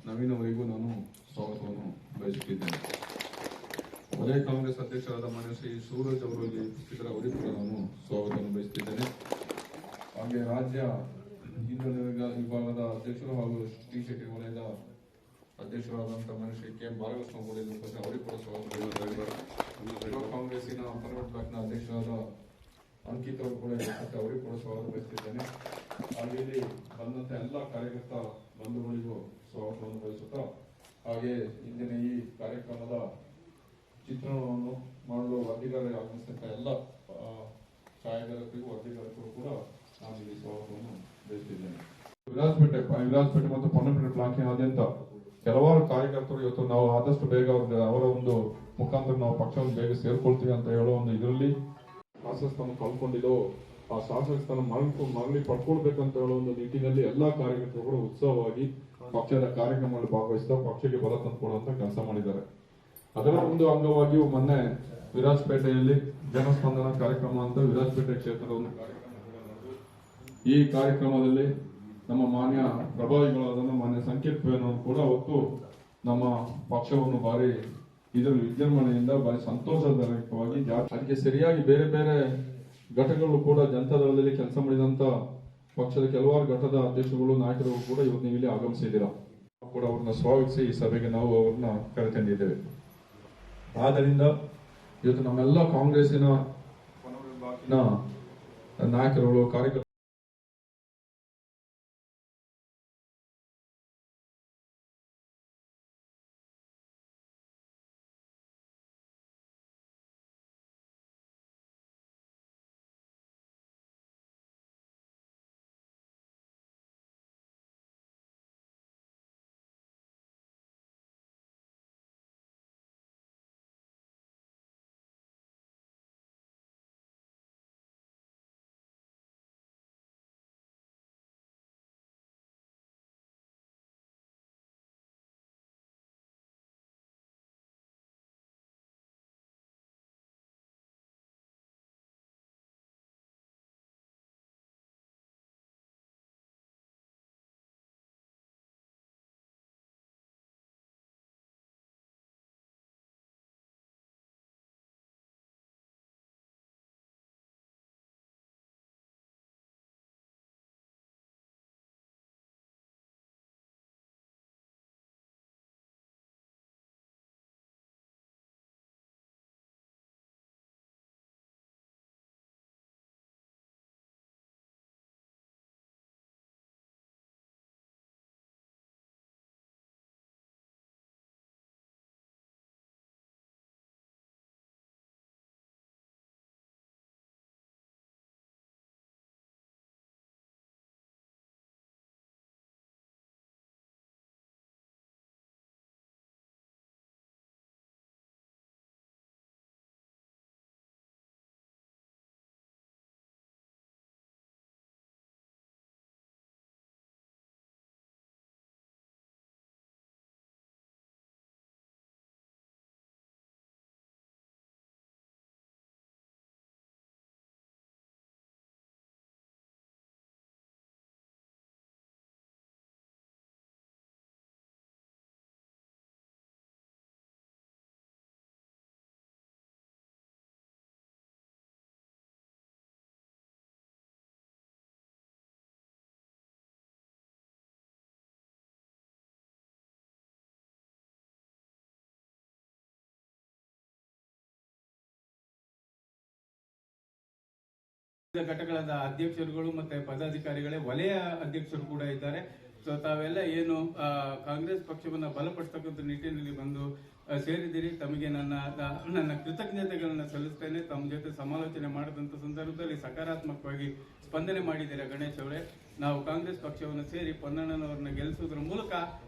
ನವೀನ್ ಅವರಿಗೂ ನಾನು ಸ್ವಾಗತವನ್ನು ಬಯಸುತ್ತಿದ್ದೇನೆ. ವಲಯ ಕಾಂಗ್ರೆಸ್ ಅಧ್ಯಕ್ಷರಾದ ಮಾನ್ಯ ಶ್ರೀ ಸೂರಜ್ ಅವರಿಗೆ ಉಪಸ್ಥಿತರ ಅವರಿಗೂ ಕೂಡ ನಾನು ಸ್ವಾಗತವನ್ನು ಬಯಸುತ್ತಿದ್ದೇನೆ. ಹಾಗೆ ರಾಜ್ಯ ಹಿಂದುಳಿದ ವಿಭಾಗದ ಅಧ್ಯಕ್ಷರು ಹಾಗೂ ಟಿ ಶೆಟ್ಟಿ ವಲಯದ ಅಧ್ಯಕ್ಷರಾದಂತಹ ಮಾನ್ಯ ಶ್ರೀ ಕೆ ಬಾಲಕೃಷ್ಣ ಅವರಿಗೂ ಕೂಡ ಸ್ವಾಗತ. ಕಾಂಗ್ರೆಸ್ಸಿನ ಫಾರ್ವರ್ಡ್ ಬ್ಲಾಕ್ನ ಅಧ್ಯಕ್ಷರಾದ ಅಂಕಿತ್ ಅವರು ಕೂಡ ಅವರಿಗೂ ಕೂಡ ಸ್ವಾಗತ ಬಯಸುತ್ತಿದ್ದೇನೆ. ಹಾಗೆ ಇಲ್ಲಿ ಬಂದಂತ ಎಲ್ಲ ಕಾರ್ಯಕರ್ತ ಬಂಧುಗಳಿಗೂ ಸ್ವಾಗತವನ್ನು ಬಯಸುತ್ತಾ, ಹಾಗೆ ಇಂದಿನ ಈ ಕಾರ್ಯಕ್ರಮದ ಚಿತ್ರಣವನ್ನು ಮಾಡಲು ವರದಿಗಾರರಿಗೆ ಆಗಮಿಸಿದಂತ ಎಲ್ಲ ಛಾಯಾಗ್ರಾಹಕರಿಗೂ ವರದಿಗಾರರಿಗೂ ಕೂಡ ನಾನು ಇಲ್ಲಿ ಸ್ವಾಗತವನ್ನು ಬಯಸುತ್ತಿದ್ದೇನೆ. ವಿರಾಜಪೇಟೆ ಮತ್ತು ಪೊನ್ನಪೇಟೆ ಬ್ಲಾಕಿನಾದ್ಯಂತ ಕೆಲವಾರು ಕಾರ್ಯಕರ್ತರು ಇವತ್ತು ನಾವು ಆದಷ್ಟು ಬೇಗ ಅವರ ಒಂದು ಮುಖಾಂತರ ನಾವು ಪಕ್ಷವನ್ನು ಬೇಗ ಸೇರ್ಕೊಳ್ತೀವಿ ಅಂತ ಹೇಳೋ ಒಂದು ಇದರಲ್ಲಿ ಶಾಸಕ ಸ್ಥಾನ ಕಳ್ಕೊಂಡಿದ್ದೋ ಆ ಶಾಸಕ ಸ್ಥಾನ ಮರಳಿ ಪಡ್ಕೊಳ್ಬೇಕಂತ ಹೇಳೋ ಒಂದು ನಿಟ್ಟಿನಲ್ಲಿ ಎಲ್ಲಾ ಕಾರ್ಯಕರ್ತರು ಕೂಡ ಉತ್ಸಾಹವಾಗಿ ಪಕ್ಷದ ಕಾರ್ಯಕ್ರಮಗಳಲ್ಲಿ ಭಾಗವಹಿಸ್ತಾ ಪಕ್ಷಕ್ಕೆ ಬಲ ತಂದುಕೊಡುವಂತ ಕೆಲಸ ಮಾಡಿದ್ದಾರೆ. ಅದರ ಒಂದು ಅಂಗವಾಗಿಯೂ ಮೊನ್ನೆ ವಿರಾಜಪೇಟೆಯಲ್ಲಿ ಜನಸ್ಪಂದನ ಕಾರ್ಯಕ್ರಮ ಅಂತ ವಿರಾಜಪೇಟೆ ಕ್ಷೇತ್ರದ ಒಂದು ಕಾರ್ಯಕ್ರಮ ನಡೆದು, ಈ ಕಾರ್ಯಕ್ರಮದಲ್ಲಿ ನಮ್ಮ ಮಾನ್ಯ ಪ್ರಭಾವಿಗಳಾದ ಮಾನ್ಯ ಸಂಕೇತ್ ಪೇನವರು ಕೂಡ ಹೊತ್ತು ನಮ್ಮ ಪಕ್ಷವನ್ನು ಭಾರಿ ಇದರಲ್ಲಿ ವಿಜೃಂಭಣೆಯಿಂದ ಭಾರಿ ಸಂತೋಷದಾಯಕವಾಗಿ ಅದಕ್ಕೆ ಸರಿಯಾಗಿ ಬೇರೆ ಬೇರೆ ಘಟಕಗಳು ಕೂಡ ಜನತಾದಳದಲ್ಲಿ ಕೆಲಸ ಮಾಡಿದಂತ ಪಕ್ಷದ ಕೆಲವಾರು ಘಟಕದ ಅಧ್ಯಕ್ಷರುಗಳು ನಾಯಕರು ಕೂಡ ಇವತ್ತು ನೀವು ಇಲ್ಲಿ ಆಗಮಿಸಿದ್ದೀರಾ. ಕೂಡ ಅವ್ರನ್ನ ಸ್ವಾಗತಿಸಿ ಈ ಸಭೆಗೆ ನಾವು ಅವ್ರನ್ನ ಕರೆತಂದಿದ್ದೇವೆ. ಆದ್ದರಿಂದ ಇವತ್ತು ನಮ್ಮೆಲ್ಲ ಕಾಂಗ್ರೆಸ್ಸಿನ ನಾಯಕರುಗಳು ಕಾರ್ಯಕರ್ತರು ಘಟಕದ ಅಧ್ಯಕ್ಷರುಗಳು ಮತ್ತೆ ಪದಾಧಿಕಾರಿಗಳೇ ವಲಯ ಅಧ್ಯಕ್ಷರು ಕೂಡ ಇದ್ದಾರೆ. ಸೊ ತಾವೆಲ್ಲ ಏನು ಕಾಂಗ್ರೆಸ್ ಪಕ್ಷವನ್ನ ಬಲಪಡಿಸತಕ್ಕಂಥ ನಿಟ್ಟಿನಲ್ಲಿ ಬಂದು ಸೇರಿದಿರಿ, ತಮಗೆ ನನ್ನ ಕೃತಜ್ಞತೆಗಳನ್ನ ಸಲ್ಲಿಸ್ತೇನೆ. ತಮ್ಮ ಜೊತೆ ಸಮಾಲೋಚನೆ ಮಾಡಿದಂತ ಸಂದರ್ಭದಲ್ಲಿ ಸಕಾರಾತ್ಮಕವಾಗಿ ಸ್ಪಂದನೆ ಮಾಡಿದ್ದೀರಾ ಗಣೇಶ್ ಅವರೇ. ನಾವು ಕಾಂಗ್ರೆಸ್ ಪಕ್ಷವನ್ನು ಸೇರಿ ಪೊನ್ನಣ್ಣನವರನ್ನ ಗೆಲ್ಲಿಸುವುದರ ಮೂಲಕ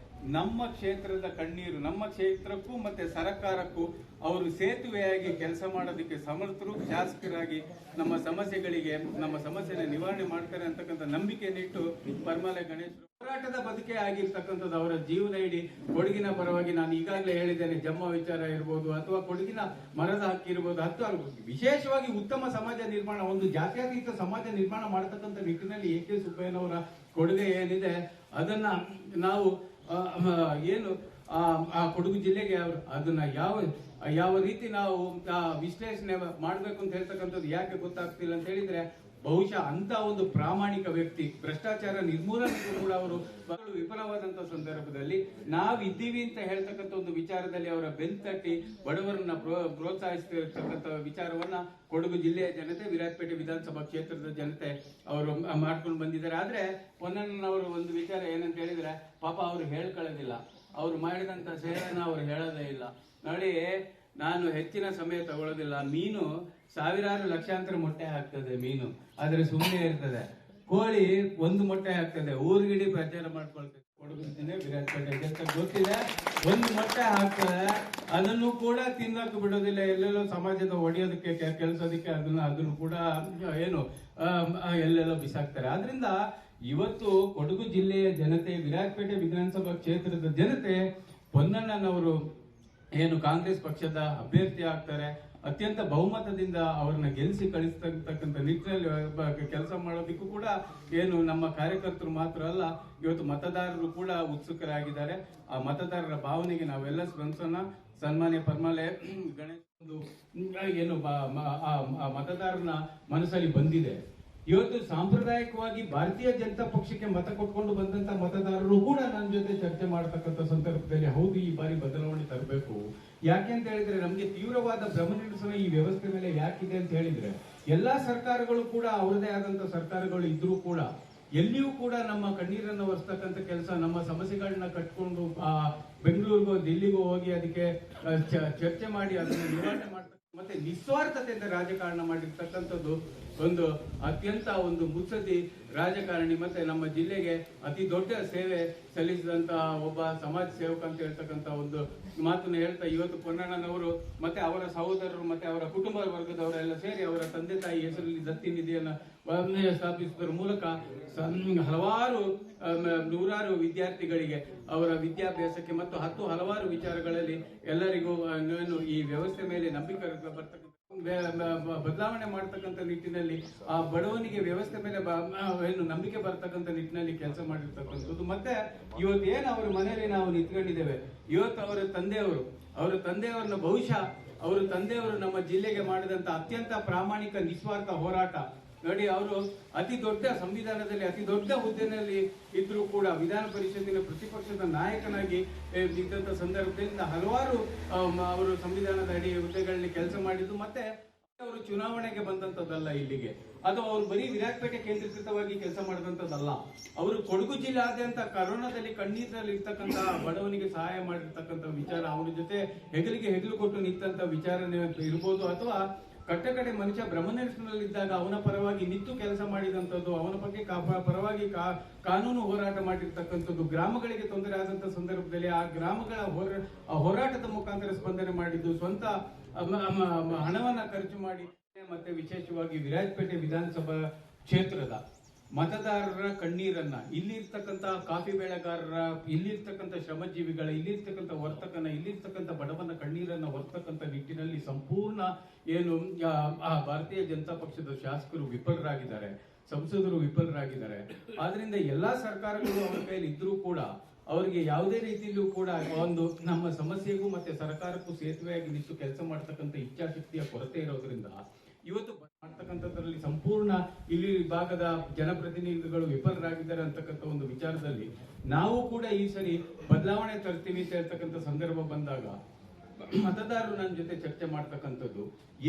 ನಮ್ಮ ಕ್ಷೇತ್ರದ ಕಣ್ಣೀರು, ನಮ್ಮ ಕ್ಷೇತ್ರಕ್ಕೂ ಮತ್ತೆ ಸರ್ಕಾರಕ್ಕೂ ಅವರು ಸೇತುವೆಯಾಗಿ ಕೆಲಸ ಮಾಡೋದಕ್ಕೆ ಸಮರ್ಥರು, ಶಾಸಕರಾಗಿ ನಮ್ಮ ಸಮಸ್ಯೆನ ನಿವಾರಣೆ ಮಾಡ್ತಾರೆ ಅಂತಕ್ಕಂಥ ನಂಬಿಕೆಯನ್ನಿಟ್ಟು ಪರಮಾಲೆ ಗಣೇಶ್ ಹೋರಾಟದ ಬದುಕೆ ಆಗಿರ್ತಕ್ಕಂಥದ್ದು ಅವರ ಜೀವನ ಇಡೀ ಕೊಡಗಿನ ಪರವಾಗಿ ನಾನು ಈಗಾಗಲೇ ಹೇಳಿದ್ದೇನೆ. ಜಮ್ಮ ವಿಚಾರ ಇರ್ಬೋದು ಅಥವಾ ಕೊಡಗಿನ ಮರದ ಹಕ್ಕಿ ಇರ್ಬೋದು, ಅಥವಾ ವಿಶೇಷವಾಗಿ ಉತ್ತಮ ಸಮಾಜ ನಿರ್ಮಾಣ, ಒಂದು ಜಾತ್ಯತೀತ ಸಮಾಜ ನಿರ್ಮಾಣ ಮಾಡತಕ್ಕಂಥ ನಿಟ್ಟಿನಲ್ಲಿ AK ಸುಬ್ಬಯ್ಯನವರ ಕೊಡುಗೆ ಏನಿದೆ ಅದನ್ನ ನಾವು ಏನು ಆ ಕೊಡಗು ಜಿಲ್ಲೆಗೆ ಅದನ್ನ ಯಾವ ರೀತಿ ನಾವು ವಿಶ್ಲೇಷಣೆ ಮಾಡ್ಬೇಕು ಅಂತ ಹೇಳ್ತಕ್ಕಂಥದ್ದು ಯಾಕೆ ಗೊತ್ತಾಗ್ತಿಲ್ಲ ಅಂತ ಹೇಳಿದ್ರೆ, ಬಹುಶಃ ಅಂತ ಒಂದು ಪ್ರಾಮಾಣಿಕ ವ್ಯಕ್ತಿ ಭ್ರಷ್ಟಾಚಾರ ನಿರ್ಮೂಲನೆಗೂ ಕೂಡ ಅವರು ವಿಫಲವಾದಂತಹ ಸಂದರ್ಭದಲ್ಲಿ ನಾವಿದ್ದೀವಿ ಅಂತ ಹೇಳ್ತಕ್ಕಂಥ ಒಂದು ವಿಚಾರದಲ್ಲಿ ಅವರ ಬೆನ್ತಟ್ಟಿ ಬಡವರನ್ನ ಪ್ರೋತ್ಸಾಹಿಸ್ತಿರ್ತಕ್ಕಂಥ ವಿಚಾರವನ್ನ ಕೊಡಗು ಜಿಲ್ಲೆಯ ಜನತೆ, ವಿರಾಜಪೇಟೆ ವಿಧಾನಸಭಾ ಕ್ಷೇತ್ರದ ಜನತೆ ಅವರು ಮಾಡ್ಕೊಂಡು ಬಂದಿದ್ದಾರೆ. ಆದ್ರೆ ಪೊನ್ನಣ್ಣನವರು ಒಂದು ವಿಚಾರ ಏನಂತ ಹೇಳಿದ್ರೆ, ಪಾಪ ಅವರು ಹೇಳ್ಕೊಳ್ಳೋದಿಲ್ಲ, ಅವ್ರು ಮಾಡಿದಂತ ಸೇವೆನ ಅವ್ರು ಹೇಳೋದೇ ಇಲ್ಲ. ನೋಡಿ, ನಾನು ಹೆಚ್ಚಿನ ಸಮಯ ತಗೊಳ್ಳೋದಿಲ್ಲ. ಮೀನು ಸಾವಿರಾರು ಲಕ್ಷಾಂತರ ಮೊಟ್ಟೆ ಹಾಕ್ತದೆ ಮೀನು, ಆದ್ರೆ ಸುಮ್ಮನೆ ಇರ್ತದೆ. ಕೋಳಿ ಒಂದು ಮೊಟ್ಟೆ ಹಾಕ್ತದೆ, ಊರ್ಗಿಡಿ ಪ್ರಚಾರ ಮಾಡ್ಕೊಳ್ತದೆ. ಕೊಡಗುತ್ತೇನೆ ವಿರಾಜಪೇಟೆ ಜೊತೆ ಗೊತ್ತಿದೆ, ಒಂದು ಮೊಟ್ಟೆ ಹಾಕ್ತದೆ, ಅದನ್ನು ಕೂಡ ತಿನ್ನಕ್ಕೆ ಬಿಡೋದಿಲ್ಲ. ಎಲ್ಲೆಲ್ಲೋ ಸಮಾಜದ ಒಡೆಯೋದಕ್ಕೆ ಕೆಲಸೋದಕ್ಕೆ ಅದನ್ನು ಕೂಡ ಏನು ಎಲ್ಲೆಲ್ಲೋ ಬಿಸಾಕ್ತಾರೆ. ಆದ್ರಿಂದ ಇವತ್ತು ಕೊಡಗು ಜಿಲ್ಲೆಯ ಜನತೆ, ವಿರಾಜಪೇಟೆ ವಿಧಾನಸಭಾ ಕ್ಷೇತ್ರದ ಜನತೆ ಪೊನ್ನಣ್ಣನವರು ಏನು ಕಾಂಗ್ರೆಸ್ ಪಕ್ಷದ ಅಭ್ಯರ್ಥಿ ಆಗ್ತಾರೆ, ಅತ್ಯಂತ ಬಹುಮತದಿಂದ ಅವ್ರನ್ನ ಗೆಲ್ಲಿಸಿ ಕಳಿಸ್ತಕ್ಕಂಥ ನಿಟ್ಟಿನಲ್ಲಿ ಕೆಲಸ ಮಾಡೋದಕ್ಕೂ ಕೂಡ ಏನು ನಮ್ಮ ಕಾರ್ಯಕರ್ತರು ಮಾತ್ರ ಅಲ್ಲ, ಇವತ್ತು ಮತದಾರರು ಕೂಡ ಉತ್ಸುಕರಾಗಿದ್ದಾರೆ. ಆ ಮತದಾರರ ಭಾವನೆಗೆ ನಾವೆಲ್ಲ ಸ್ಪಂದಿಸೋಣ. ಸನ್ಮಾನ್ಯ ಪರ್ಮಾಲೆ ಗಣೇಶ್ ಏನು ಆ ಮತದಾರನ ಮನಸ್ಸಲ್ಲಿ ಬಂದಿದೆ. ಇವತ್ತು ಸಾಂಪ್ರದಾಯಿಕವಾಗಿ ಭಾರತೀಯ ಜನತಾ ಪಕ್ಷಕ್ಕೆ ಮತ ಕೊಟ್ಕೊಂಡು ಬಂದಂತ ಮತದಾರರು ಕೂಡ ನನ್ನ ಜೊತೆ ಚರ್ಚೆ ಮಾಡತಕ್ಕಂಥ ಸಂದರ್ಭದಲ್ಲಿ ಹೌದು, ಈ ಬಾರಿ ಬದಲಾವಣೆ ತರಬೇಕು. ಯಾಕೆ ಅಂತ ಹೇಳಿದ್ರೆ, ನಮ್ಗೆ ತೀವ್ರವಾದ ಭ್ರಮನಿರಸನ ಈ ವ್ಯವಸ್ಥೆ ಮೇಲೆ ಯಾಕಿದೆ ಅಂತ ಹೇಳಿದ್ರೆ, ಎಲ್ಲಾ ಸರ್ಕಾರಗಳು ಕೂಡ ಅವರದೇ ಆದಂತ ಸರ್ಕಾರಗಳು ಇದ್ರೂ ಕೂಡ ಎಲ್ಲಿಯೂ ಕೂಡ ನಮ್ಮ ಕಣ್ಣೀರನ್ನು ಒರೆಸ್ತಕ್ಕಂಥ ಕೆಲಸ, ನಮ್ಮ ಸಮಸ್ಯೆಗಳನ್ನ ಕಟ್ಕೊಂಡು ಬೆಂಗಳೂರಿಗೋ ದಿಲ್ಲಿಗೋ ಹೋಗಿ ಅದಕ್ಕೆ ಚರ್ಚೆ ಮಾಡಿ ಅದನ್ನು ನಿವಾರಣೆ ಮಾಡ್ತಕ್ಕಂಥ ಮತ್ತೆ ನಿಸ್ವಾರ್ಥತೆಯಿಂದ ರಾಜಕಾರಣ ಮಾಡಿರ್ತಕ್ಕಂಥದ್ದು ಒಂದು ಅತ್ಯಂತ ಒಂದು ಮುತ್ಸದ್ದಿ ರಾಜಕಾರಣಿ, ಮತ್ತೆ ನಮ್ಮ ಜಿಲ್ಲೆಗೆ ಅತಿ ದೊಡ್ಡ ಸೇವೆ ಸಲ್ಲಿಸಿದಂತ ಒಬ್ಬ ಸಮಾಜ ಸೇವಕ ಅಂತ ಹೇಳ್ತಕ್ಕಂಥ ಒಂದು ಮಾತನ್ನು ಹೇಳ್ತಾ, ಇವತ್ತು ಪೊನ್ನಣ್ಣನವರು ಮತ್ತೆ ಅವರ ಸಹೋದರರು ಮತ್ತೆ ಅವರ ಕುಟುಂಬ ವರ್ಗದವರೆಲ್ಲ ಸೇರಿ ಅವರ ತಂದೆ ತಾಯಿ ಹೆಸರಲ್ಲಿ ದತ್ತಿ ನಿಧಿಯನ್ನ ಸ್ಥಾಪಿಸುವುದರ ಮೂಲಕ ಹಲವಾರು ನೂರಾರು ವಿದ್ಯಾರ್ಥಿಗಳಿಗೆ ಅವರ ವಿದ್ಯಾಭ್ಯಾಸಕ್ಕೆ ಮತ್ತು ಹಲವಾರು ವಿಚಾರಗಳಲ್ಲಿ ಎಲ್ಲರಿಗೂ ಈ ವ್ಯವಸ್ಥೆ ಮೇಲೆ ನಂಬಿಕೆ ಬರ್ತಕ್ಕಂಥ ಬದಲಾವಣೆ ಮಾಡ್ತಕ್ಕಂಥ ನಿಟ್ಟಿನಲ್ಲಿ, ಆ ಬಡವನಿಗೆ ವ್ಯವಸ್ಥೆ ಮೇಲೆ ಏನು ನಂಬಿಕೆ ಬರ್ತಕ್ಕಂಥ ನಿಟ್ಟಿನಲ್ಲಿ ಕೆಲಸ ಮಾಡಿರ್ತಕ್ಕಂಥದ್ದು. ಮತ್ತೆ ಇವತ್ತು ಏನು ಅವರ ಮನೆಯಲ್ಲಿ ನಾವು ನಿಂತ್ಕೊಂಡಿದ್ದೇವೆ, ಇವತ್ತು ಅವರ ತಂದೆಯವರನ್ನ ಬಹುಶಃ ಅವರ ತಂದೆಯವರು ನಮ್ಮ ಜಿಲ್ಲೆಗೆ ಮಾಡಿದಂತ ಅತ್ಯಂತ ಪ್ರಾಮಾಣಿಕ ನಿಸ್ವಾರ್ಥ ಹೋರಾಟ ನೋಡಿ, ಅವರು ಅತಿ ದೊಡ್ಡ ಸಂವಿಧಾನದಲ್ಲಿ ಅತಿ ದೊಡ್ಡ ಹುದ್ದೆನಲ್ಲಿ ಇದ್ರೂ ಕೂಡ ವಿಧಾನ ಪರಿಷತ್ತಿನ ಪ್ರತಿಪಕ್ಷದ ನಾಯಕನಾಗಿ ಇದ್ದಂತ ಸಂದರ್ಭದಿಂದ ಹಲವಾರು ಅವರು ಸಂವಿಧಾನದ ಅಡಿ ಹುದ್ದೆಗಳಲ್ಲಿ ಕೆಲಸ ಮಾಡಿದ್ದು. ಮತ್ತೆ ಅವರು ಚುನಾವಣೆಗೆ ಬಂದಂತದ್ದಲ್ಲ ಇಲ್ಲಿಗೆ, ಅದು ಅವರು ಬರೀ ವಿರಾಜಪೇಟೆ ಕೇಂದ್ರೀಕೃತವಾಗಿ ಕೆಲಸ ಮಾಡಿದಂತದ್ದಲ್ಲ. ಅವರು ಕೊಡಗು ಜಿಲ್ಲಾದ್ಯಂತ ಕರೋನಾದಲ್ಲಿ ಕಣ್ಣೀರಲ್ಲಿ ಇರ್ತಕ್ಕಂಥ ಬಡವನಿಗೆ ಸಹಾಯ ಮಾಡಿರ್ತಕ್ಕಂಥ ವಿಚಾರ, ಅವರ ಜೊತೆ ಹೆಗಲಿಗೆ ಹೆಗಲು ಕೊಟ್ಟು ನಿಂತ ವಿಚಾರನೇ ಇರ್ಬೋದು, ಅಥವಾ ಕಟ್ಟಕಡೆ ಮನುಷ್ಯ ಭ್ರಮನಿರಸನಲ್ಲಿದ್ದಾಗ ಅವನ ಪರವಾಗಿ ನಿಂತು ಕೆಲಸ ಮಾಡಿದಂಥದ್ದು, ಅವನ ಬಗ್ಗೆ ಪರವಾಗಿ ಕಾನೂನು ಹೋರಾಟ ಮಾಡಿರ್ತಕ್ಕಂಥದ್ದು, ಗ್ರಾಮಗಳಿಗೆ ತೊಂದರೆ ಆದಂತ ಸಂದರ್ಭದಲ್ಲಿ ಆ ಗ್ರಾಮಗಳ ಹೋರಾಟದ ಮುಖಾಂತರ ಸ್ಪಂದನೆ ಮಾಡಿದ್ದು, ಸ್ವಂತ ಹಣವನ್ನ ಖರ್ಚು ಮಾಡಿ, ಮತ್ತೆ ವಿಶೇಷವಾಗಿ ವಿರಾಜಪೇಟೆ ವಿಧಾನಸಭಾ ಕ್ಷೇತ್ರದ ಮತದಾರರ ಕಣ್ಣೀರನ್ನ, ಇಲ್ಲಿರ್ತಕ್ಕಂಥ ಕಾಫಿ ಬೆಳೆಗಾರರ, ಇಲ್ಲಿರ್ತಕ್ಕಂಥ ಶ್ರಮಜೀವಿಗಳ, ಇಲ್ಲಿರ್ತಕ್ಕಂಥ ವರ್ತಕನ, ಇಲ್ಲಿರ್ತಕ್ಕಂಥ ಬಡವನ ಕಣ್ಣೀರನ್ನ ಹೊರ್ತಕ್ಕಂಥ ನಿಟ್ಟಿನಲ್ಲಿ ಸಂಪೂರ್ಣ ಏನು ಭಾರತೀಯ ಜನತಾ ಪಕ್ಷದ ಶಾಸಕರು ವಿಫಲರಾಗಿದ್ದಾರೆ, ಸಂಸದರು ವಿಫಲರಾಗಿದ್ದಾರೆ. ಆದ್ರಿಂದ ಎಲ್ಲಾ ಸರ್ಕಾರಗಳು ಅವರ ಕೈಯಲ್ಲಿ ಇದ್ರೂ ಕೂಡ ಅವರಿಗೆ ಯಾವುದೇ ರೀತಿಯಲ್ಲೂ ಕೂಡ ಒಂದು ನಮ್ಮ ಸಮಸ್ಯೆಗೂ ಮತ್ತೆ ಸರ್ಕಾರಕ್ಕೂ ಸೇತುವೆಯಾಗಿ ನಿಂತು ಕೆಲಸ ಮಾಡ್ತಕ್ಕಂಥ ಇಚ್ಛಾಶಕ್ತಿಯ ಕೊರತೆ ಇರೋದ್ರಿಂದ ಇವತ್ತು ಮಾಡ್ತಕ್ಕಂಥದ್ರಲ್ಲಿ ಸಂಪೂರ್ಣ ಇಲ್ಲಿ ಭಾಗದ ಜನಪ್ರತಿನಿಧಿಗಳು ವಿಫಲರಾಗಿದ್ದಾರೆ ಅಂತಕ್ಕಂಥ ಒಂದು ವಿಚಾರದಲ್ಲಿ ನಾವು ಕೂಡ ಈ ಸರಿ ಬದಲಾವಣೆ ತರ್ತೀವಿ ಅಂತ ಹೇಳ್ತಕ್ಕಂಥ ಸಂದರ್ಭ ಬಂದಾಗ ಮತದಾರರು ನನ್ನ ಜೊತೆ ಚರ್ಚೆ ಮಾಡ್ತಕ್ಕಂಥದ್ದು,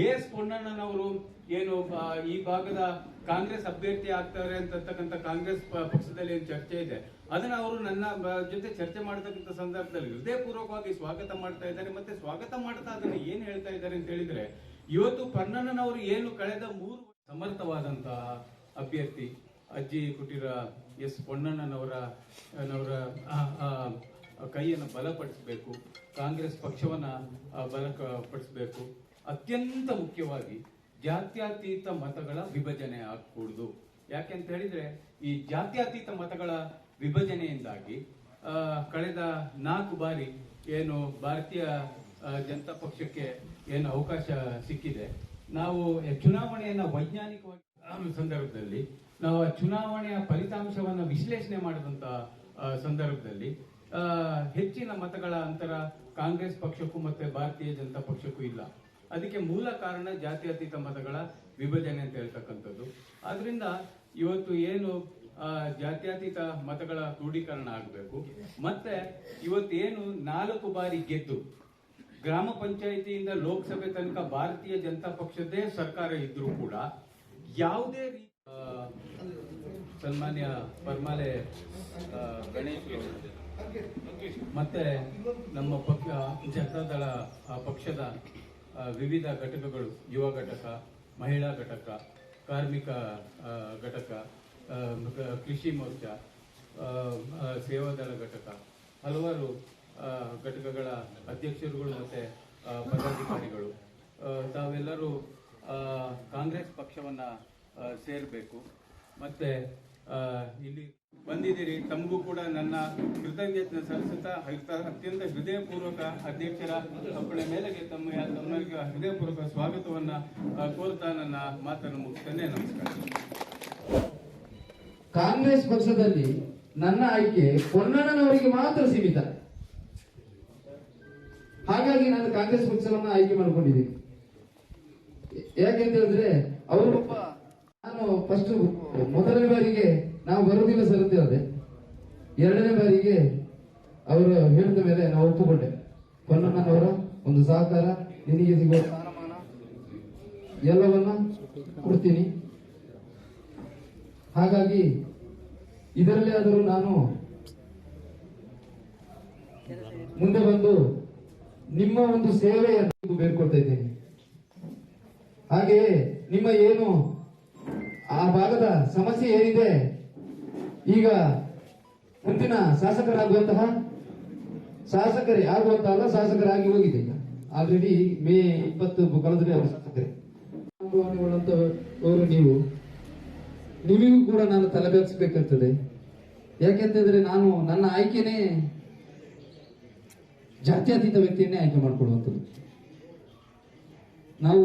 ಎಸ್ ಪೊನ್ನಣ್ಣನವರು ಏನು ಈ ಭಾಗದ ಕಾಂಗ್ರೆಸ್ ಅಭ್ಯರ್ಥಿ ಆಗ್ತಾರೆ ಅಂತಕ್ಕಂಥ ಕಾಂಗ್ರೆಸ್ ಪಕ್ಷದಲ್ಲಿ ಏನು ಚರ್ಚೆ ಇದೆ, ಅದನ್ನ ಅವರು ನನ್ನ ಜೊತೆ ಚರ್ಚೆ ಮಾಡತಕ್ಕಂಥ ಸಂದರ್ಭದಲ್ಲಿ ಹೃದಯಪೂರ್ವಕವಾಗಿ ಸ್ವಾಗತ ಮಾಡ್ತಾ ಇದ್ದಾರೆ. ಮತ್ತೆ ಸ್ವಾಗತ ಮಾಡ್ತಾ ಅದನ್ನ ಏನ್ ಹೇಳ್ತಾ ಇದ್ದಾರೆ ಅಂತ ಹೇಳಿದ್ರೆ, ಇವತ್ತು ಪೊನ್ನಣ್ಣನವರು ಏನು ಕಳೆದ 3 ಸಮರ್ಥವಾದಂತಹ ಅಭ್ಯರ್ಥಿ ಅಜ್ಜಿ ಕುಟೀರ ಎಸ್ ಪೊನ್ನಣ್ಣನವರ ಕೈಯನ್ನು ಬಲಪಡಿಸಬೇಕು, ಕಾಂಗ್ರೆಸ್ ಪಕ್ಷವನ್ನ ಬಲಪಡಿಸಬೇಕು. ಅತ್ಯಂತ ಮುಖ್ಯವಾಗಿ ಜಾತ್ಯತೀತ ಮತಗಳ ವಿಭಜನೆ ಆಗಕೂಡದು. ಯಾಕೆಂತ ಹೇಳಿದ್ರೆ, ಈ ಜಾತ್ಯತೀತ ಮತಗಳ ವಿಭಜನೆಯಿಂದಾಗಿ ಕಳೆದ 4 ಬಾರಿ ಏನು ಭಾರತೀಯ ಜನತಾ ಪಕ್ಷಕ್ಕೆ ಏನು ಅವಕಾಶ ಸಿಕ್ಕಿದೆ, ನಾವು ಚುನಾವಣೆಯನ್ನ ವೈಜ್ಞಾನಿಕವಾಗಿ ಸಂದರ್ಭದಲ್ಲಿ ನಾವು ಚುನಾವಣೆಯ ಫಲಿತಾಂಶವನ್ನ ವಿಶ್ಲೇಷಣೆ ಮಾಡಿದಂತ ಸಂದರ್ಭದಲ್ಲಿ ಹೆಚ್ಚಿನ ಮತಗಳ ಅಂತರ ಕಾಂಗ್ರೆಸ್ ಪಕ್ಷಕ್ಕೂ ಮತ್ತೆ ಭಾರತೀಯ ಜನತಾ ಪಕ್ಷಕ್ಕೂ ಇಲ್ಲ. ಅದಕ್ಕೆ ಮೂಲ ಕಾರಣ ಜಾತ್ಯತೀತ ಮತಗಳ ವಿಭಜನೆ ಅಂತ ಹೇಳ್ತಕ್ಕಂಥದ್ದು. ಆದ್ರಿಂದ ಇವತ್ತು ಏನು ಜಾತ್ಯತೀತ ಮತಗಳ ಕ್ರೋಢೀಕರಣ ಆಗಬೇಕು. ಮತ್ತೆ ಇವತ್ತೇನು 4 ಬಾರಿ ಗೆದ್ದು ಗ್ರಾಮ ಪಂಚಾಯಿತಿಯಿಂದ ಲೋಕಸಭೆ ತನಕ ಭಾರತೀಯ ಜನತಾ ಪಕ್ಷದೇ ಸರ್ಕಾರ ಇದ್ರೂ ಕೂಡ ಯಾವುದೇ ಸನ್ಮಾನ್ಯ ಪರ್ಮಾಲೆ ಗಣೇಶ್ ಮತ್ತೆ ನಮ್ಮ ಪಕ್ಷ ಜನತಾದಳ ಪಕ್ಷದ ವಿವಿಧ ಘಟಕಗಳು, ಯುವ ಘಟಕ, ಮಹಿಳಾ ಘಟಕ, ಕಾರ್ಮಿಕ ಘಟಕ, ಕೃಷಿ ಮೋರ್ಚಾ, ಸೇವಾದಳ ಘಟಕ, ಹಲವಾರು ಘಟಕಗಳ ಅಧ್ಯಕ್ಷರುಗಳು ಮತ್ತೆ ಪದಾಧಿಕಾರಿಗಳು ತಾವೆಲ್ಲರೂ ಕಾಂಗ್ರೆಸ್ ಪಕ್ಷವನ್ನ ಸೇರಬೇಕು. ಮತ್ತೆ ಇಲ್ಲಿ ಬಂದಿದ್ದೀರಿ, ತಮಗೂ ಕೂಡ ನನ್ನ ಕೃತಜ್ಞತೆ ಸಲ್ಲಿಸುತ್ತಾ ಅತ್ಯಂತ ಹೃದಯಪೂರ್ವಕ ಅಧ್ಯಕ್ಷರ ಅಪ್ಪಣೆ ಮೇಲೆಗೆ ತಮಗೆ ಹೃದಯಪೂರ್ವಕ ಸ್ವಾಗತವನ್ನ ಕೋರ್ತಾ ನನ್ನ ಮಾತನ್ನು ಮುಗಿಸ್ತೇನೆ. ನಮಸ್ಕಾರ. ಕಾಂಗ್ರೆಸ್ ಪಕ್ಷದಲ್ಲಿ ನನ್ನ ಆಯ್ಕೆ ಪೊನ್ನಣ್ಣನವರಿಗೆ ಮಾತ್ರ ಸೀಮಿತ. ಹಾಗಾಗಿ ನಾನು ಕಾಂಗ್ರೆಸ್ ಪಕ್ಷವನ್ನ ಆಯ್ಕೆ ಮಾಡಿಕೊಂಡಿದ್ದೀನಿ. ಯಾಕೆಂತ ಹೇಳಿದ್ರೆ ಅವರು ನಾನು ಫಸ್ಟ್ ಮೊದಲನೇ ಬಾರಿಗೆ ನಾವು ಬರುವುದಿಲ್ಲ ಸರ್ ಅಂತ ಹೇಳಿದೆ. 2ನೇ ಬಾರಿಗೆ ಅವರು ಹೇಳಿದ ಮೇಲೆ ನಾವು ಒಪ್ಪಿಕೊಂಡೆ. ಪೊನ್ನಣ್ಣನವರ ಒಂದು ಸಹಕಾರ, ನಿನಗೆ ಸಿಗುವ ಸ್ಥಾನಮಾನ ಎಲ್ಲವನ್ನ ಕೊಡ್ತೀನಿ. ಹಾಗಾಗಿ ಇದರಲ್ಲಿ ಆದರೂ ನಾನು ಮುಂದೆ ಬಂದು ನಿಮ್ಮ ಒಂದು ಸೇವೆಯನ್ನು ಬೇಡ್ಕೊಳ್ತಾ ಇದ್ದೇನೆ. ಹಾಗೆಯೇ ನಿಮ್ಮ ಏನು ಆ ಭಾಗದ ಸಮಸ್ಯೆ ಏನಿದೆ, ಈಗ ಮುಂದಿನ ಶಾಸಕರಾಗುವಂತಹ ಶಾಸಕರಾಗಿ ಹೋಗಿದೆ. ಈಗ ಆಲ್ರೆಡಿ ಮೇ 20 ಕಳೆದ್ರೆ ಅವರು ಶಾಸಕರೇ. ಅವರು ನಿಮಗೂ ಕೂಡ ನಾನು ತಲೆಬಾಗಿಸಬೇಕಾಗ್ತದೆ. ಯಾಕೆಂತಂದ್ರೆ ನಾನು ನನ್ನ ಆಯ್ಕೆನೇ ಜಾತ್ಯತೀತ ವ್ಯಕ್ತಿಯನ್ನೇ ಆಯ್ಕೆ ಮಾಡಿಕೊಳ್ಳುವಂಥದ್ದು. ನಾವು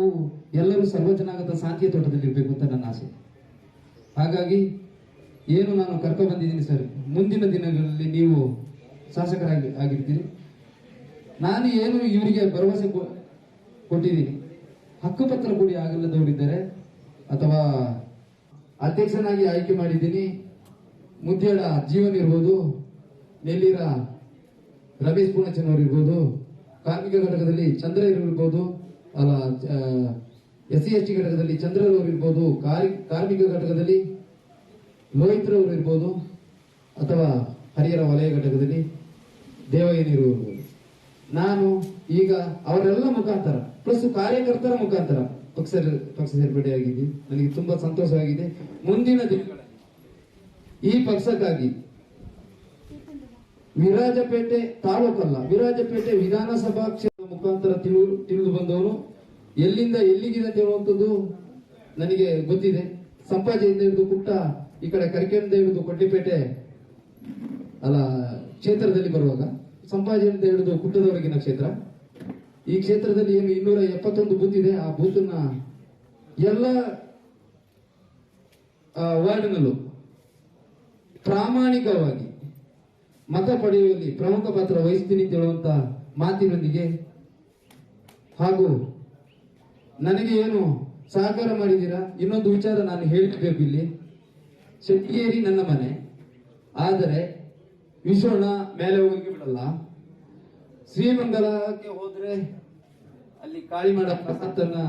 ಎಲ್ಲರೂ ಸರ್ವಜನಾಗತ ಶಾಂತಿಯ ತೋಟದಲ್ಲಿ ಇರಬೇಕು ಅಂತ ನನ್ನ ಆಸೆ. ಹಾಗಾಗಿ ಏನು ನಾನು ಕರ್ಕೊಂಡು ಬಂದಿದ್ದೀನಿ ಸರ್, ಮುಂದಿನ ದಿನಗಳಲ್ಲಿ ನೀವು ಶಾಸಕರಾಗಿ ಆಗಿರ್ತೀರಿ. ನಾನು ಏನು ಇವರಿಗೆ ಭರವಸೆ ಕೊಟ್ಟಿದ್ದೀನಿ, ಹಕ್ಕುಪತ್ರ ಕೂಡಿ ಆಗಲ್ಲದವರಿದ್ದಾರೆ ಅಥವಾ ಅಧ್ಯಕ್ಷನಾಗಿ ಆಯ್ಕೆ ಮಾಡಿದ್ದೀನಿ. ಮುದ್ದೇಡ ಜೀವನ್ ಇರ್ಬೋದು, ನೆಲ್ಲಿರ ರಮೇಶ್ ಪೂರ್ಣಚಂದ್ರ ಇರ್ಬೋದು, ಕಾರ್ಮಿಕ ಘಟಕದಲ್ಲಿ ಚಂದ್ರ ಇರ್ಬೋದು, ಅಲ್ಲ SC/ST ಘಟಕದಲ್ಲಿ ಚಂದ್ರರವರು ಇರ್ಬೋದು, ಕಾರ್ಮಿಕ ಘಟಕದಲ್ಲಿ ಲೋಹಿತ್ರವರು ಇರ್ಬೋದು, ಅಥವಾ ಹರಿಹರ ವಲಯ ಘಟಕದಲ್ಲಿ ದೇವಯ್ಯನವರು ಇರ್ಬೋದು. ನಾನು ಈಗ ಅವರೆಲ್ಲ ಮುಖಾಂತರ ಪ್ಲಸ್ ಕಾರ್ಯಕರ್ತರ ಮುಖಾಂತರ ಪಕ್ಷ ಸೇರ್ಪಡೆಯಾಗಿದ್ದೀನಿ. ನನಗೆ ತುಂಬಾ ಸಂತೋಷವಾಗಿದೆ. ಮುಂದಿನ ದಿನಗಳಲ್ಲಿ ಈ ಪಕ್ಷಕ್ಕಾಗಿ ವಿರಾಜಪೇಟೆ ತಾಲೂಕಲ್ಲ, ವಿರಾಜಪೇಟೆ ವಿಧಾನಸಭಾ ಕ್ಷೇತ್ರದ ಮುಖಾಂತರ ತಿಳಿದು ಬಂದವರು ಎಲ್ಲಿಂದ ಎಲ್ಲಿಗಿದೆ ಅಂತ ಹೇಳುವಂಥದ್ದು ನನಗೆ ಗೊತ್ತಿದೆ. ಸಂಪಾಜೆಯಿಂದ ಹಿಡಿದು ಕುಟ್ಟ, ಈ ಕಡೆ ಕರಿಕೆಯಿಂದ ಹಿಡಿದು ಕೊಟ್ಟಿಪೇಟೆ ಅಲ್ಲ ಕ್ಷೇತ್ರದಲ್ಲಿ ಬರುವಾಗ, ಸಂಪಾಜೆಯಿಂದ ಹಿಡಿದು ಕುಟ್ಟದವರೆಗಿನ ಕ್ಷೇತ್ರ, ಈ ಕ್ಷೇತ್ರದಲ್ಲಿ ಏನು 271 ಬೂತ್ ಇದೆ. ಆ ಬೂತ್ನ ಎಲ್ಲ ವಾರ್ಡ್ನಲ್ಲೂ ಪ್ರಾಮಾಣಿಕವಾಗಿ ಮತ ಪಡೆಯುವಲ್ಲಿ ಪ್ರಮುಖ ಪಾತ್ರ ವಹಿಸ್ತೀನಿ ಅಂತ ಹೇಳುವಂತ ಮಾತಿನೊಂದಿಗೆ, ಹಾಗೂ ನನಗೆ ಏನು ಸಹಕಾರ ಮಾಡಿದ್ದೀರಾ. ಇನ್ನೊಂದು ವಿಚಾರ ನಾನು ಹೇಳಬೇಕು ಇಲ್ಲಿ, ಶೆಟ್ಟಿಗೇರಿ ನನ್ನ ಮನೆ, ಆದರೆ ವಿಶ್ವಣ್ಣ ಮೇಲೆ ಹೋಗಿ ಬಿಡಲ್ಲ. ಶ್ರೀಮಂಗಲಕ್ಕೆ ಹೋದ್ರೆ ಅಲ್ಲಿ ಕಾಳಿಮಾಡ ಪ್ರಸಾದನ್ನ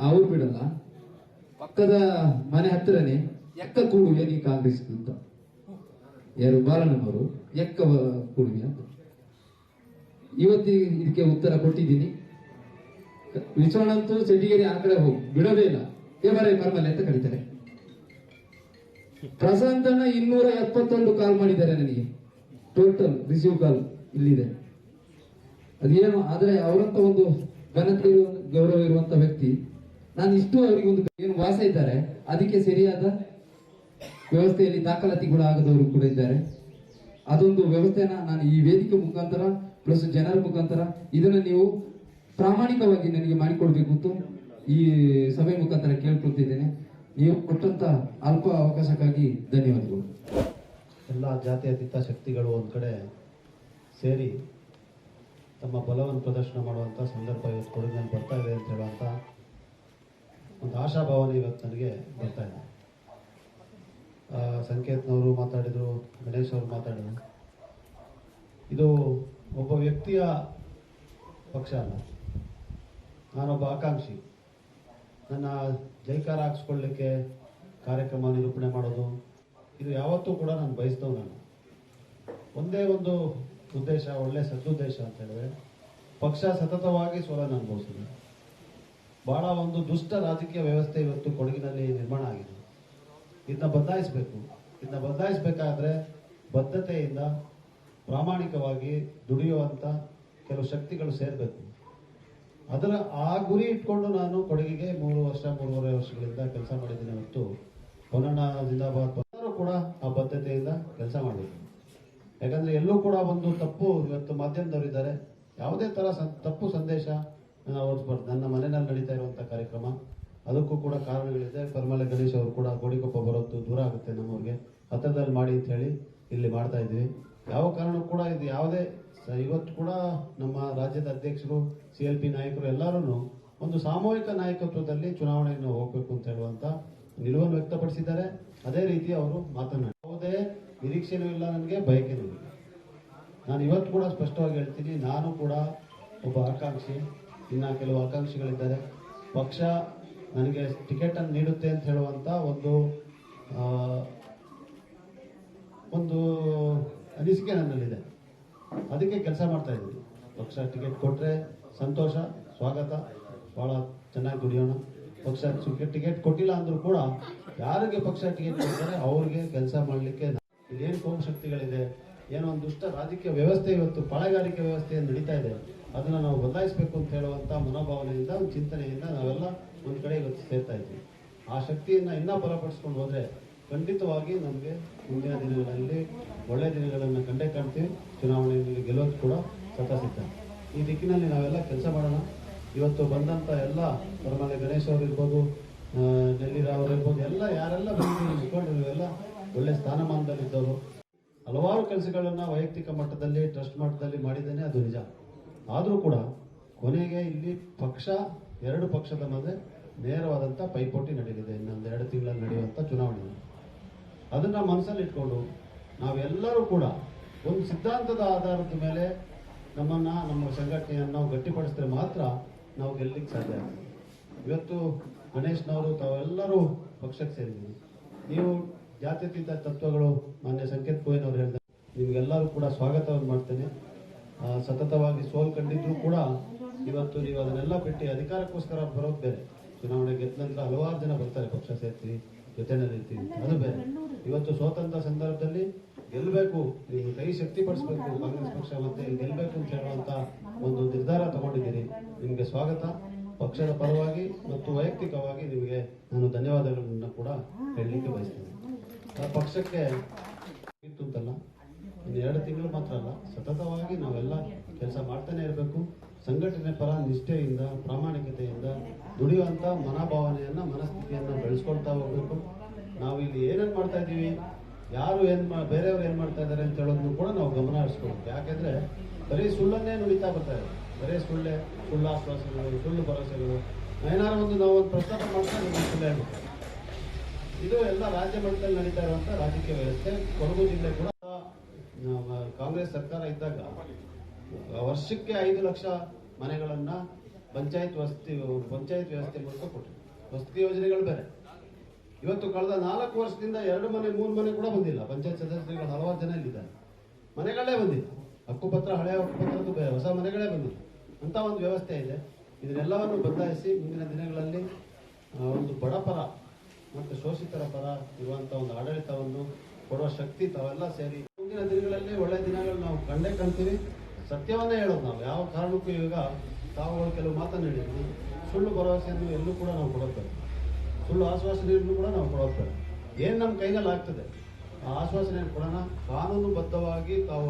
ಅವ್ರು ಬಿಡಲ್ಲ. ಪಕ್ಕದ ಮನೆ ಹತ್ತಿರನೇ ಎಕ್ಕ ಕೂಡುವೆ ನೀ ಕಾಂಗ್ರೆಸ್ ಅಂತ, ಯಾರು ಬಾಲಣ್ಣನವರು ಎಕ್ಕ ಕೂಡುವೆ ಅಂತ ಇವತ್ತಿಗೆ ಇದಕ್ಕೆ ಉತ್ತರ ಕೊಟ್ಟಿದ್ದೀನಿ. ವಿಶ್ವಣ್ಣಂತೂ ಶೆಟ್ಟಿಗೇರಿ ಆ ಕಡೆ ಹೋಗಿ ಬಿಡೋದೇ ಇಲ್ಲ, ಬರೇ ಪರ್ಮಲೆ ಅಂತ ಕರೀತಾರೆ. ಪ್ರಶಾಂತಣ್ಣ 271 ಕಾಲ್ ಮಾಡಿದ್ದಾರೆ ನನಗೆ, ಟೋಟಲ್ ರಿಸೀವ್ ಕಾಲ್ ಇಲ್ಲಿದೆ. ಅದೇನು ಆದ್ರೆ ಅವರಂತ ಒಂದು ಘನತೆ ಗೌರವ ಇರುವಂತ ವ್ಯಕ್ತಿ, ನಾನು ಇಷ್ಟು ಅವರಿಗೆ ಒಂದು ಏನು ವಾಸ ಇದ್ದಾರೆ, ಅದಕ್ಕೆ ಸರಿಯಾದ ವ್ಯವಸ್ಥೆಯಲ್ಲಿ ದಾಖಲಾತಿ ಕೂಡ ಆಗದವರು ಕೂಡ ಇದ್ದಾರೆ. ಅದೊಂದು ವ್ಯವಸ್ಥೆನ ನಾನು ಈ ವೇದಿಕೆ ಮುಖಾಂತರ ಪ್ಲಸ್ ಜನರ ಮುಖಾಂತರ ಇದನ್ನು ನೀವು ಪ್ರಾಮಾಣಿಕವಾಗಿ ನನಗೆ ಮಾಡಿಕೊಡ್ಬೇಕು ಅಂತ ಈ ಸಭೆ ಮುಖಾಂತರ ಕೇಳ್ಕೊಳ್ತಿದ್ದೇನೆ. ನೀವು ಕೊಟ್ಟಂತ ಅಲ್ಪ ಅವಕಾಶಕ್ಕಾಗಿ ಧನ್ಯವಾದಗಳು. ಎಲ್ಲ ಜಾತ್ಯತೀತ ಶಕ್ತಿಗಳು ಒಂದು ಕಡೆ ಸೇರಿ ತಮ್ಮ ಬಲವನ್ನು ಪ್ರದರ್ಶನ ಮಾಡುವಂಥ ಸಂದರ್ಭ ಇವತ್ತು ಕೊಡಗಿನಲ್ಲಿ ಬರ್ತಾ ಇದೆ ಅಂತ ಹೇಳುವಂಥ ಒಂದು ಆಶಾಭಾವನೆ ಇವತ್ತು ನನಗೆ ಬರ್ತಾ ಇದೆ. ಸಂಕೇತ್ನವರು ಮಾತಾಡಿದರು, ಗಣೇಶ್ ಅವರು ಮಾತಾಡಿದರು. ಇದು ಒಬ್ಬ ವ್ಯಕ್ತಿಯ ಪಕ್ಷ ಅಲ್ಲ, ನಾನೊಬ್ಬ ಆಕಾಂಕ್ಷಿ. ನನ್ನ ಜೈಕಾರ ಹಾಕ್ಸ್ಕೊಳ್ಳಿಕ್ಕೆ ಕಾರ್ಯಕ್ರಮ ನಿರೂಪಣೆ ಮಾಡೋದು ಇದು ಯಾವತ್ತೂ ಕೂಡ ನಾನು ಬಯಸ್ತೇವೆ. ನಾನು ಒಂದೇ ಒಂದು ಉದ್ದೇಶ, ಒಳ್ಳೆ ಸದುದ್ದೇಶ ಅಂತ ಹೇಳಿದ್ರೆ ಪಕ್ಷ ಸತತವಾಗಿ ಸೋಲನ್ನು ಅನುಭವಿಸಿದೆ. ಬಹಳ ಒಂದು ದುಷ್ಟ ರಾಜಕೀಯ ವ್ಯವಸ್ಥೆ ಇವತ್ತು ಕೊಡಗಿನಲ್ಲಿ ನಿರ್ಮಾಣ ಆಗಿದೆ. ಇದನ್ನ ಬದಲಾಯಿಸಬೇಕು. ಇದನ್ನ ಬದಲಾಯಿಸಬೇಕಾದ್ರೆ ಬದ್ಧತೆಯಿಂದ ಪ್ರಾಮಾಣಿಕವಾಗಿ ದುಡಿಯುವಂಥ ಕೆಲವು ಶಕ್ತಿಗಳು ಸೇರಬೇಕು. ಅದರ ಆ ಗುರಿ ಇಟ್ಕೊಂಡು ನಾನು ಕೊಡಗಿಗೆ 3.5 ವರ್ಷಗಳಿಂದ ಕೆಲಸ ಮಾಡಿದ್ದೀನಿ. ಹೊತ್ತು ಹೊನ್ನಣ್ಣ ಜಿಂದಾಬಾದ್ ಎಲ್ಲರೂ ಕೂಡ ಆ ಬದ್ಧತೆಯಿಂದ ಕೆಲಸ ಮಾಡಬೇಕು. ಯಾಕಂದರೆ ಎಲ್ಲೂ ಕೂಡ ಒಂದು ತಪ್ಪು ಇವತ್ತು ಮಾಧ್ಯಮದವರಿದ್ದಾರೆ, ಯಾವುದೇ ಥರ ತಪ್ಪು ಸಂದೇಶ ಹೊರಡಿಸ್ಬಾರ್ದು. ನನ್ನ ಮನೆಯಲ್ಲಿ ನಡೀತಾ ಇರುವಂಥ ಕಾರ್ಯಕ್ರಮ, ಅದಕ್ಕೂ ಕೂಡ ಕಾರಣಗಳಿದೆ. ಪರಮಲೆ ಗಣೇಶ್ ಅವರು ಕೂಡ ಗೋಡಿಕೊಪ್ಪ ಬರೋದು ದೂರ ಆಗುತ್ತೆ ನಮ್ಮವ್ರಿಗೆ, ಹತ್ತಿರದಲ್ಲಿ ಮಾಡಿ ಅಂತ ಹೇಳಿ ಇಲ್ಲಿ ಮಾಡ್ತಾ ಇದ್ವಿ. ಯಾವ ಕಾರಣಕ್ಕೂ ಕೂಡ ಇದು ಯಾವುದೇ ಇವತ್ತು ಕೂಡ ನಮ್ಮ ರಾಜ್ಯದ ಅಧ್ಯಕ್ಷರು, CLP ನಾಯಕರು ಎಲ್ಲರೂ ಒಂದು ಸಾಮೂಹಿಕ ನಾಯಕತ್ವದಲ್ಲಿ ಚುನಾವಣೆಯನ್ನು ಹೋಗಬೇಕು ಅಂತ ಹೇಳುವಂಥ ನಿಲುವನ್ನು ವ್ಯಕ್ತಪಡಿಸಿದ್ದಾರೆ. ಅದೇ ರೀತಿ ಅವರು ಮಾತನಾಡಿ ಯಾವುದೇ ನಿರೀಕ್ಷೆನೂ ಇಲ್ಲ, ನನಗೆ ಬಯಕೆನೂ ಇಲ್ಲ. ನಾನು ಇವತ್ತು ಕೂಡ ಸ್ಪಷ್ಟವಾಗಿ ಹೇಳ್ತೀನಿ, ನಾನು ಕೂಡ ಒಬ್ಬ ಆಕಾಂಕ್ಷಿ. ಇನ್ನು ಕೆಲವು ಆಕಾಂಕ್ಷಿಗಳಿದ್ದಾರೆ. ಪಕ್ಷ ನನಗೆ ಟಿಕೆಟನ್ನು ನೀಡುತ್ತೆ ಅಂತ ಹೇಳುವಂಥ ಒಂದು ಅನಿಸಿಕೆ ನನ್ನಲ್ಲಿದೆ. ಅದಕ್ಕೆ ಕೆಲಸ ಮಾಡ್ತಾ ಇದ್ದೀನಿ. ಪಕ್ಷ ಟಿಕೆಟ್ ಕೊಟ್ಟರೆ ಸಂತೋಷ, ಸ್ವಾಗತ, ಭಾಳ ಚೆನ್ನಾಗಿ ದುಡಿಯೋಣ. ಪಕ್ಷ ಟಿಕೆಟ್ ಕೊಟ್ಟಿಲ್ಲ ಅಂದರೂ ಕೂಡ ಯಾರಿಗೆ ಪಕ್ಷ ಟಿಕೆಟ್ ಕೊಡ್ತಾರೆ ಅವ್ರಿಗೆ ಕೆಲಸ ಮಾಡಲಿಕ್ಕೆ ಇಲ್ಲೇನು ಕೋಮು ಶಕ್ತಿಗಳಿದೆ, ಏನೋ ಒಂದು ದುಷ್ಟ ರಾಜಕೀಯ ವ್ಯವಸ್ಥೆ ಇವತ್ತು ಪಾಳೆಗಾರಿಕೆ ವ್ಯವಸ್ಥೆ ನಡೀತಾ ಇದೆ, ಅದನ್ನು ನಾವು ಬದಲಾಯಿಸಬೇಕು ಅಂತ ಹೇಳುವಂಥ ಮನೋಭಾವನೆಯಿಂದ, ಒಂದು ಚಿಂತನೆಯಿಂದ ನಾವೆಲ್ಲ ಒಂದು ಕಡೆ ಇವತ್ತು ಸೇರ್ತಾ ಇದ್ವಿ. ಆ ಶಕ್ತಿಯನ್ನು ಇನ್ನೂ ಬಲಪಡಿಸ್ಕೊಂಡು ಹೋದರೆ ಖಂಡಿತವಾಗಿ ನಮಗೆ ಮುಂದಿನ ದಿನಗಳಲ್ಲಿ ಒಳ್ಳೆಯ ದಿನಗಳನ್ನು ಕಂಡೇ ಕಾಣ್ತೀವಿ. ಚುನಾವಣೆಯಲ್ಲಿ ಗೆಲ್ಲೋದು ಕೂಡ ಸಿದ್ಧ. ಈ ದಿಕ್ಕಿನಲ್ಲಿ ನಾವೆಲ್ಲ ಕೆಲಸ ಮಾಡೋಣ. ಇವತ್ತು ಬಂದಂಥ ಎಲ್ಲ ಪರಮಲೆ ಗಣೇಶ್ ಅವರು ಇರ್ಬೋದು, ನೆಲ್ಲಿರಾವ್ ಅವರು ಇರ್ಬೋದು, ಎಲ್ಲ ಯಾರೆಲ್ಲ ಬಂದು ಮುಖಂಡರು ಎಲ್ಲ ಒಳ್ಳೆ ಸ್ಥಾನಮಾನದಲ್ಲಿದ್ದವರು. ಹಲವಾರು ಕೆಲಸಗಳನ್ನು ವೈಯಕ್ತಿಕ ಮಟ್ಟದಲ್ಲಿ, ಟ್ರಸ್ಟ್ ಮಟ್ಟದಲ್ಲಿ ಮಾಡಿದ್ದೇನೆ, ಅದು ನಿಜ. ಆದರೂ ಕೂಡ ಕೊನೆಗೆ ಇಲ್ಲಿ ಎರಡು ಪಕ್ಷದ ಮಧ್ಯೆ ನೇರವಾದಂಥ ಪೈಪೋಟಿ ನಡೆಯಲಿದೆ. ಇನ್ನೊಂದು 2 ತಿಂಗಳಲ್ಲಿ ನಡೆಯುವಂಥ ಚುನಾವಣೆ. ಅದನ್ನು ಮನಸ್ಸಲ್ಲಿ ಇಟ್ಕೊಂಡು ನಾವೆಲ್ಲರೂ ಕೂಡ ಒಂದು ಸಿದ್ಧಾಂತದ ಆಧಾರದ ಮೇಲೆ ನಮ್ಮ ಸಂಘಟನೆಯನ್ನು ನಾವು ಗಟ್ಟಿಪಡಿಸಿದ್ರೆ ಮಾತ್ರ ನಾವು ಗೆಲ್ಲಲಿಕ್ಕೆ ಸಾಧ್ಯ ಆಗ್ತದೆ. ಇವತ್ತು ಗಣೇಶ್ನವರು ತಾವೆಲ್ಲರೂ ಪಕ್ಷಕ್ಕೆ ಸೇರಿದ್ದೀವಿ. ನೀವು ಜಾತ್ಯತೀತ ತತ್ವಗಳು ಮಾನ್ಯ ಸಂಕೇತ್ ಕೋಯಿನವರು ಹೇಳಿದ ನಿಮಗೆಲ್ಲರೂ ಕೂಡ ಸ್ವಾಗತವನ್ನು ಮಾಡ್ತೇನೆ. ಸತತವಾಗಿ ಸೋಲು ಕಂಡಿದ್ರು ಕೂಡ ಇವತ್ತು ನೀವು ಅದನ್ನೆಲ್ಲ ಬಿಟ್ಟು ಅಧಿಕಾರಕ್ಕೋಸ್ಕರ ಬರೋದು ಬೇರೆ. ಚುನಾವಣೆ ಗೆದ್ದ ನಂತರ ಹಲವಾರು ಜನ ಬರ್ತಾರೆ, ಪಕ್ಷ ಸೇರ್ತೀವಿ, ಜೊತೆನಲ್ಲಿ ಇರ್ತೀವಿ, ಅದು ಬೇರೆ. ಇವತ್ತು ಸ್ವತಂತ್ರ ಸಂದರ್ಭದಲ್ಲಿ ಗೆಲ್ಲಬೇಕು, ನೀವು ಕೈ ಶಕ್ತಿ ಪಡಿಸಬೇಕು, ಕಾಂಗ್ರೆಸ್ ಪಕ್ಷ ಮತ್ತೆ ಗೆಲ್ಲಬೇಕು ಅಂತ ಹೇಳುವಂಥ ಒಂದು ನಿರ್ಧಾರ ತಗೊಂಡಿದ್ದೀರಿ. ನಿಮಗೆ ಸ್ವಾಗತ. ಪಕ್ಷದ ಪರವಾಗಿ ಮತ್ತು ವೈಯಕ್ತಿಕವಾಗಿ ನಿಮಗೆ ನಾನು ಧನ್ಯವಾದಗಳನ್ನು ಕೂಡ ಹೇಳಲಿಕ್ಕೆ ಬಯಸ್ತೇನೆ. ಆ ಪಕ್ಷಕ್ಕೆ ಇತ್ತು ಅಂತಲ್ಲ, ಇನ್ನು 2 ತಿಂಗಳು ಮಾತ್ರ ಅಲ್ಲ, ಸತತವಾಗಿ ನಾವೆಲ್ಲ ಕೆಲಸ ಮಾಡ್ತಾನೆ ಇರಬೇಕು. ಸಂಘಟನೆ ಪರ ನಿಷ್ಠೆಯಿಂದ, ಪ್ರಾಮಾಣಿಕತೆಯಿಂದ ದುಡಿಯುವಂಥ ಮನೋಭಾವನೆಯನ್ನು, ಮನಸ್ಥಿತಿಯನ್ನು ಬೆಳೆಸ್ಕೊಳ್ತಾ ಹೋಗಬೇಕು. ನಾವು ಇಲ್ಲಿ ಏನೇನು ಮಾಡ್ತಾ ಇದ್ದೀವಿ, ಯಾರು ಬೇರೆಯವರು ಏನು ಮಾಡ್ತಾ ಇದ್ದಾರೆ ಅಂತ ಹೇಳೋದನ್ನು ಕೂಡ ನಾವು ಗಮನ ಹರಿಸ್ಕೊಳ್ಬೇಕು. ಯಾಕೆಂದರೆ ಬರೀ ಸುಳ್ಳನ್ನೇ ನುಡಿತಾ ಬರ್ತಾ ಇದೆ. ಬರೀ ಸುಳ್ಳು ಆಶ್ವಾಸನೆಗಳು, ಸುಳ್ಳು ಭರವಸೆಗಳು. ಏನಾರು ನಾವು ಒಂದು ಪ್ರಸ್ತಾಪ ಮಾಡ್ತಾ ಸುಳ್ಳೇ ಆಗುತ್ತೆ. ಇದು ಎಲ್ಲ ರಾಜ್ಯ ಮಟ್ಟದಲ್ಲಿ ನಡೀತಾ ಇರುವಂಥ ರಾಜಕೀಯ ವ್ಯವಸ್ಥೆ. ಕೊಡಗು ಜಿಲ್ಲೆ ಕೂಡ ಕಾಂಗ್ರೆಸ್ ಸರ್ಕಾರ ಇದ್ದಾಗ ವರ್ಷಕ್ಕೆ 5 ಲಕ್ಷ ಮನೆಗಳನ್ನು ಪಂಚಾಯತ್ ವ್ಯವಸ್ಥೆ ಮೂಲಕ ಕೊಟ್ಟರು. ವಸತಿ ಯೋಜನೆಗಳು ಬೇರೆ. ಇವತ್ತು ಕಳೆದ 4 ವರ್ಷದಿಂದ 2 ಮನೆ 3 ಮನೆ ಕೂಡ ಬಂದಿಲ್ಲ. ಪಂಚಾಯತ್ ಸದಸ್ಯರುಗಳು ಹಲವಾರು ಜನ ಇಲ್ಲಿದ್ದಾರೆ, ಮನೆಗಳೇ ಬಂದಿಲ್ಲ. ಹಕ್ಕುಪತ್ರ, ಹಳೆಯ ಹಕ್ಕುಪತ್ರದ್ದು ಬೇರೆ, ಹೊಸ ಮನೆಗಳೇ ಬಂದಿಲ್ಲ. ಅಂತ ಒಂದು ವ್ಯವಸ್ಥೆ ಇದೆ. ಇದನ್ನೆಲ್ಲವನ್ನು ಬದಲಾಯಿಸಿ ಮುಂದಿನ ದಿನಗಳಲ್ಲಿ ಒಂದು ಬಡಪರ ಮತ್ತು ಶೋಷಿತರ ಪರ ಇರುವಂಥ ಒಂದು ಆಡಳಿತವನ್ನು ಕೊಡುವ ಶಕ್ತಿ ತಾವೆಲ್ಲ ಸೇರಿ ಮುಂದಿನ ದಿನಗಳಲ್ಲಿ ಒಳ್ಳೆಯ ದಿನಗಳು ನಾವು ಕಂಡೇ ಕಾಣ್ತೀವಿ. ಸತ್ಯವನ್ನೇ ಹೇಳೋದು ನಾವು. ಯಾವ ಕಾರಣಕ್ಕೂ ಈಗ ತಾವುಗಳು ಕೆಲವು ಮಾತನ್ನು ಹೇಳಿದ್ವಿ, ಸುಳ್ಳು ಭರವಸೆಯನ್ನು ಎಲ್ಲೂ ಕೂಡ ನಾವು ಕೊಡೋದು, ಸುಳ್ಳು ಆಶ್ವಾಸನೆಯನ್ನು ಕೂಡ ನಾವು ಕೊಡೋದು. ಏನು ನಮ್ಮ ಕೈನಲ್ಲಿ ಆಗ್ತದೆ ಆ ಆಶ್ವಾಸನೆಯನ್ನು ಕೊಡೋಣ. ಕಾನೂನುಬದ್ಧವಾಗಿ ತಾವು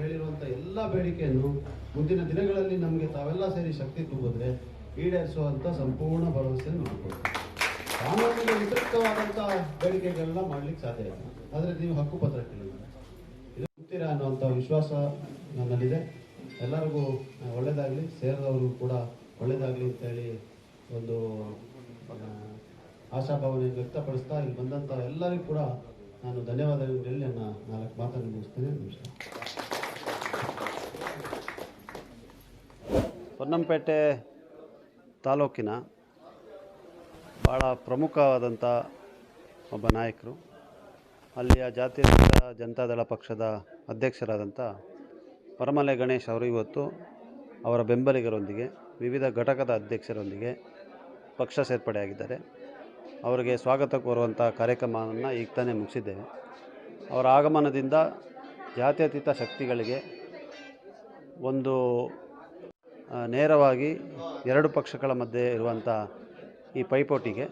ಹೇಳಿರುವಂಥ ಎಲ್ಲ ಬೇಡಿಕೆಯನ್ನು ಮುಂದಿನ ದಿನಗಳಲ್ಲಿ ನಮಗೆ ತಾವೆಲ್ಲ ಸೇರಿ ಶಕ್ತಿ ತುಂಬಿದ್ರೆ ಈಡೇರಿಸುವಂಥ ಸಂಪೂರ್ಣ ಭರವಸೆಯನ್ನು ಮಾಡಿಕೊಡ್ತೀವಿ. ಕಾನೂನಿಗೆ ವ್ಯತಿರಿಕ್ತವಾದಂಥ ಬೇಡಿಕೆಗಳನ್ನ ಮಾಡ್ಲಿಕ್ಕೆ ಸಾಧ್ಯ ಇಲ್ಲ. ಆದರೆ ನೀವು ಹಕ್ಕುಪತ್ರ ಕೇಳಿದ್ರೆ ಗೆಲ್ತೀರಾ ಅನ್ನುವಂಥ ವಿಶ್ವಾಸ ನನ್ನಲ್ಲಿದೆ. ಎಲ್ಲರಿಗೂ ಒಳ್ಳೆಯದಾಗಲಿ, ಸೇರಿದವರು ಕೂಡ ಒಳ್ಳೆಯದಾಗಲಿ ಅಂತೇಳಿ ಒಂದು ಆಶಾಭಾವನೆಯನ್ನು ವ್ಯಕ್ತಪಡಿಸ್ತಾ ಇಲ್ಲಿ ಬಂದಂಥ ಎಲ್ಲರಿಗೂ ಕೂಡ ನಾನು ಧನ್ಯವಾದಗಳು ಹೇಳಿ ನನ್ನ 4 ಮಾತನ್ನು ಮುಗಿಸ್ತೇನೆ. ನಮಸ್ಕಾರ. ಪೊನ್ನಂಪೇಟೆ ತಾಲೂಕಿನ ಭಾಳ ಪ್ರಮುಖವಾದಂಥ ಒಬ್ಬ ನಾಯಕರು, ಅಲ್ಲಿಯ ಜಾತ್ಯತೀತ ಜನತಾದಳ ಪಕ್ಷದ ಅಧ್ಯಕ್ಷರಾದಂಥ ಪರಮಲೆ ಗಣೇಶ್ ಅವರು ಇವತ್ತು ಅವರ ಬೆಂಬಲಿಗರೊಂದಿಗೆ ವಿವಿಧ ಘಟಕದ ಅಧ್ಯಕ್ಷರೊಂದಿಗೆ ಪಕ್ಷ ಸೇರ್ಪಡೆಯಾಗಿದ್ದಾರೆ. ಅವರಿಗೆ ಸ್ವಾಗತ ಕೋರುವಂಥ ಕಾರ್ಯಕ್ರಮವನ್ನು ಈಗ ತಾನೇ ಮುಗಿಸಿದ್ದೇವೆ. ಅವರ ಆಗಮನದಿಂದ ಜಾತ್ಯತೀತ ಶಕ್ತಿಗಳಿಗೆ ಒಂದು ನೇರವಾಗಿ 2 ಪಕ್ಷಗಳ ಮಧ್ಯೆ ಇರುವಂಥ ಈ ಪೈಪೋಟಿಗೆ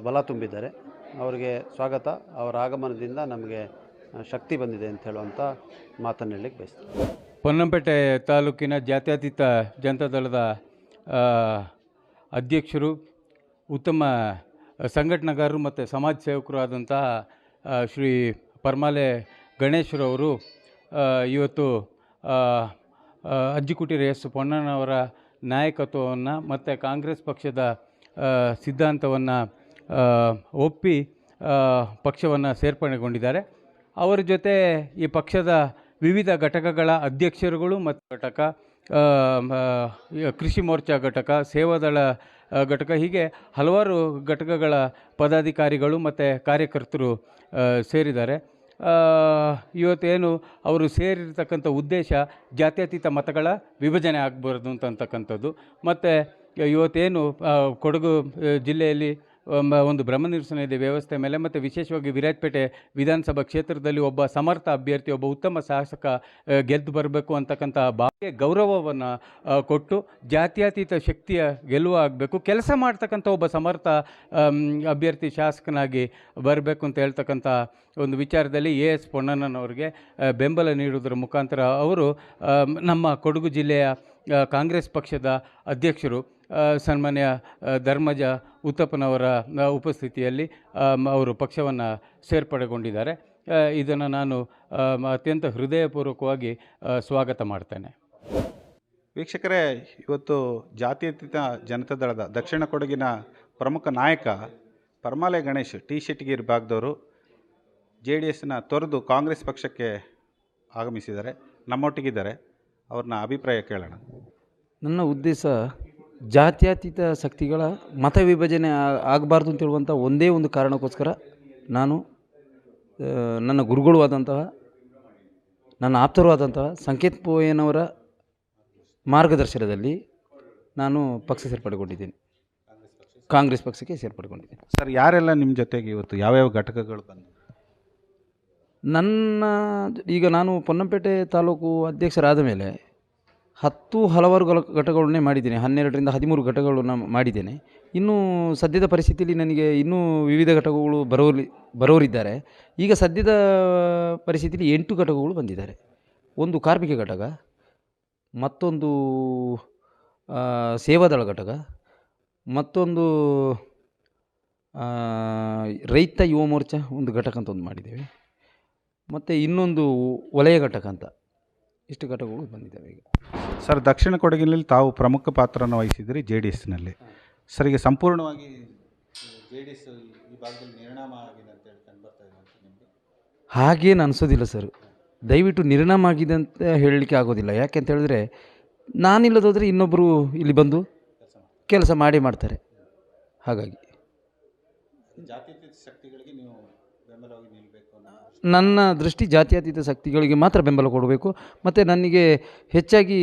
ಬಲ ತುಂಬಿದ್ದಾರೆ. ಅವರಿಗೆ ಸ್ವಾಗತ. ಅವರ ಆಗಮನದಿಂದ ನಮಗೆ ಶಕ್ತಿ ಬಂದಿದೆ ಅಂತ ಹೇಳುವಂಥ ಮಾತನ್ನು ಹೇಳಲಿಕ್ಕೆ ಬಯಸ್ತೀನಿ. ಪೊನ್ನಂಪೇಟೆ ತಾಲೂಕಿನ ಜಾತ್ಯತೀತ ಜನತಾದಳದ ಅಧ್ಯಕ್ಷರು, ಉತ್ತಮ ಸಂಘಟನಾಕಾರರು ಮತ್ತು ಸಮಾಜ ಸೇವಕರು ಆದಂತಹ ಶ್ರೀ ಪರಮಾಲೆ ಗಣೇಶ್ರವರು ಇವತ್ತು ಅಜ್ಜಿಕುಟೀರ ಎಸ್ ಪೊನ್ನಣ್ಣವರ ನಾಯಕತ್ವವನ್ನು ಮತ್ತು ಕಾಂಗ್ರೆಸ್ ಪಕ್ಷದ ಸಿದ್ಧಾಂತವನ್ನು ಒಪ್ಪಿ ಪಕ್ಷವನ್ನು ಸೇರ್ಪಡೆಗೊಂಡಿದ್ದಾರೆ. ಅವರ ಜೊತೆ ಈ ಪಕ್ಷದ ವಿವಿಧ ಘಟಕಗಳ ಅಧ್ಯಕ್ಷರುಗಳು ಮತ್ತು ಘಟಕ, ಕೃಷಿ ಮೋರ್ಚಾ ಘಟಕ, ಸೇವಾದಳ ಘಟಕ, ಹೀಗೆ ಹಲವಾರು ಘಟಕಗಳ ಪದಾಧಿಕಾರಿಗಳು ಮತ್ತು ಕಾರ್ಯಕರ್ತರು ಸೇರಿದ್ದಾರೆ. ಇವತ್ತೇನು ಅವರು ಸೇರಿರ್ತಕ್ಕಂಥ ಉದ್ದೇಶ ಜಾತ್ಯತೀತ ಮತಗಳ ವಿಭಜನೆ ಆಗಬಾರ್ದು ಅಂತಕ್ಕಂಥದ್ದು. ಮತ್ತು ಇವತ್ತೇನು ಕೊಡಗು ಜಿಲ್ಲೆಯಲ್ಲಿ ಒಂದು ಬ್ರಹ್ಮನಿರಸನ ಇದೆ ವ್ಯವಸ್ಥೆ ಮೇಲೆ, ಮತ್ತು ವಿಶೇಷವಾಗಿ ವಿರಾಜಪೇಟೆ ವಿಧಾನಸಭಾ ಕ್ಷೇತ್ರದಲ್ಲಿ ಒಬ್ಬ ಸಮರ್ಥ ಅಭ್ಯರ್ಥಿ, ಒಬ್ಬ ಉತ್ತಮ ಶಾಸಕ ಗೆದ್ದು ಬರಬೇಕು ಅಂತಕ್ಕಂಥ ಭಾವನೆ ಗೌರವವನ್ನು ಕೊಟ್ಟು ಜಾತ್ಯತೀತ ಶಕ್ತಿಯ ಗೆಲುವು ಆಗಬೇಕು, ಕೆಲಸ ಮಾಡ್ತಕ್ಕಂಥ ಒಬ್ಬ ಸಮರ್ಥ ಅಭ್ಯರ್ಥಿ ಶಾಸಕನಾಗಿ ಬರಬೇಕು ಅಂತ ಹೇಳ್ತಕ್ಕಂಥ ಒಂದು ವಿಚಾರದಲ್ಲಿ ಎಸ್ ಪೊನ್ನಣ್ಣನವರಿಗೆ ಬೆಂಬಲ ನೀಡುವುದರ ಮುಖಾಂತರ ಅವರು ನಮ್ಮ ಕೊಡಗು ಜಿಲ್ಲೆಯ ಕಾಂಗ್ರೆಸ್ ಪಕ್ಷದ ಅಧ್ಯಕ್ಷರು ಸನ್ಮಾನ್ಯ ಧರ್ಮಜ ಉತ್ತಪ್ಪನವರ ಉಪಸ್ಥಿತಿಯಲ್ಲಿ ಅವರು ಪಕ್ಷವನ್ನು ಸೇರ್ಪಡೆಗೊಂಡಿದ್ದಾರೆ. ಇದನ್ನು ನಾನು ಅತ್ಯಂತ ಹೃದಯಪೂರ್ವಕವಾಗಿ ಸ್ವಾಗತ ಮಾಡ್ತೇನೆ. ವೀಕ್ಷಕರೇ, ಇವತ್ತು ಜಾತ್ಯತೀತ ಜನತಾದಳದ ದಕ್ಷಿಣ ಕೊಡಗಿನ ಪ್ರಮುಖ ನಾಯಕ ಪರಮಾಲೆ ಗಣೇಶ್ ಟಿ ಶೆಟ್ಟಿಗೇರಿ ಭಾಗದವರು JDSನ ತೊರೆದು ಕಾಂಗ್ರೆಸ್ ಪಕ್ಷಕ್ಕೆ ಆಗಮಿಸಿದ್ದಾರೆ, ನಮ್ಮೊಟ್ಟಿಗಿದ್ದಾರೆ. ಅವ್ರನ್ನ ಅಭಿಪ್ರಾಯ ಕೇಳೋಣ. ನನ್ನ ಉದ್ದೇಶ ಜಾತ್ಯತೀತ ಶಕ್ತಿಗಳ ಮತ ವಿಭಜನೆ ಆಗಬಾರ್ದು ಅಂತೇಳುವಂಥ ಒಂದೇ ಒಂದು ಕಾರಣಕ್ಕೋಸ್ಕರ ನಾನು ನನ್ನ ಗುರುಗಳು ಆದಂತಹ, ನನ್ನ ಆಪ್ತರು ಆದಂತಹ ಸಂಕೇತ್ ಪೋಯನವರ ಮಾರ್ಗದರ್ಶನದಲ್ಲಿ ನಾನು ಪಕ್ಷ ಸೇರ್ಪಡೆಗೊಂಡಿದ್ದೇನೆ, ಕಾಂಗ್ರೆಸ್ ಪಕ್ಷಕ್ಕೆ ಸೇರ್ಪಡೆಗೊಂಡಿದ್ದೇನೆ. ಸರ್, ಯಾರೆಲ್ಲ ನಿಮ್ಮ ಜೊತೆಗೆ ಇವತ್ತು ಯಾವ್ಯಾವ ಘಟಕಗಳು ಬಂದು? ಈಗ ನಾನು ಪೊನ್ನಂಪೇಟೆ ತಾಲೂಕು ಅಧ್ಯಕ್ಷರಾದ ಮೇಲೆ ಹಲವಾರು ಘಟಕಗಳನ್ನೇ ಮಾಡಿದ್ದೇನೆ. 12ರಿಂದ 13 ಘಟಕಗಳನ್ನು ಮಾಡಿದ್ದೇನೆ. ಇನ್ನೂ ಸದ್ಯದ ಪರಿಸ್ಥಿತಿಯಲ್ಲಿ ನನಗೆ ಇನ್ನೂ ವಿವಿಧ ಘಟಕಗಳು ಬರೋರಿದ್ದಾರೆ. ಈಗ ಸದ್ಯದ ಪರಿಸ್ಥಿತಿಯಲ್ಲಿ 8 ಘಟಕಗಳು ಬಂದಿದ್ದಾರೆ. ಒಂದು ಕಾರ್ಮಿಕ ಘಟಕ, ಮತ್ತೊಂದು ಸೇವಾದಳ ಘಟಕ, ಮತ್ತೊಂದು ರೈತ ಯುವ ಮೋರ್ಚಾ ಒಂದು ಘಟಕ ಅಂತ ಒಂದು ಮಾಡಿದ್ದೇವೆ, ಮತ್ತು ಇನ್ನೊಂದು ವಲಯ ಘಟಕ ಅಂತ, ಇಷ್ಟು ಘಟಕಗಳು ಬಂದಿದ್ದಾವೆ ಈಗ. ಸರ್, ದಕ್ಷಿಣ ಕೊಡಗಿನಲ್ಲಿ ತಾವು ಪ್ರಮುಖ ಪಾತ್ರವನ್ನು ವಹಿಸಿದ್ರಿ JDSನಲ್ಲಿ. ಸರ್, ಈಗ ಸಂಪೂರ್ಣವಾಗಿ JDS ಈ ಭಾಗದಲ್ಲಿ ನಿರ್ಣಾಮ ಆಗಿದೆ ಅಂತ ಹೇಳ್ಕೊಂಡು ಬರ್ತಾ ಇದೆ ಅಂತ ನಿಮಗೆ? ಹಾಗೇನು ಅನಿಸೋದಿಲ್ಲ ಸರ್. ದಯವಿಟ್ಟು ನಿರ್ಣಾಮ ಆಗಿದೆ ಅಂತ ಹೇಳಲಿಕ್ಕೆ ಆಗೋದಿಲ್ಲ. ಯಾಕೆ ಅಂತ ಹೇಳಿದ್ರೆ, ನಾನಿಲ್ಲದೋದ್ರೆ ಇನ್ನೊಬ್ಬರು ಇಲ್ಲಿ ಬಂದು ಕೆಲಸ ಮಾಡ್ತಾರೆ. ಹಾಗಾಗಿ ಜಾತ್ಯತೀತ ಶಕ್ತಿಗಳಿಗೆ ನೀವು ಬೆಂಬಲವಾಗಿ ನಿಲ್ಲಬೇಕು. ನನ್ನ ದೃಷ್ಟಿ ಜಾತ್ಯತೀತ ಶಕ್ತಿಗಳಿಗೆ ಮಾತ್ರ ಬೆಂಬಲ ಕೊಡಬೇಕು. ಮತ್ತು ನನಗೆ ಹೆಚ್ಚಾಗಿ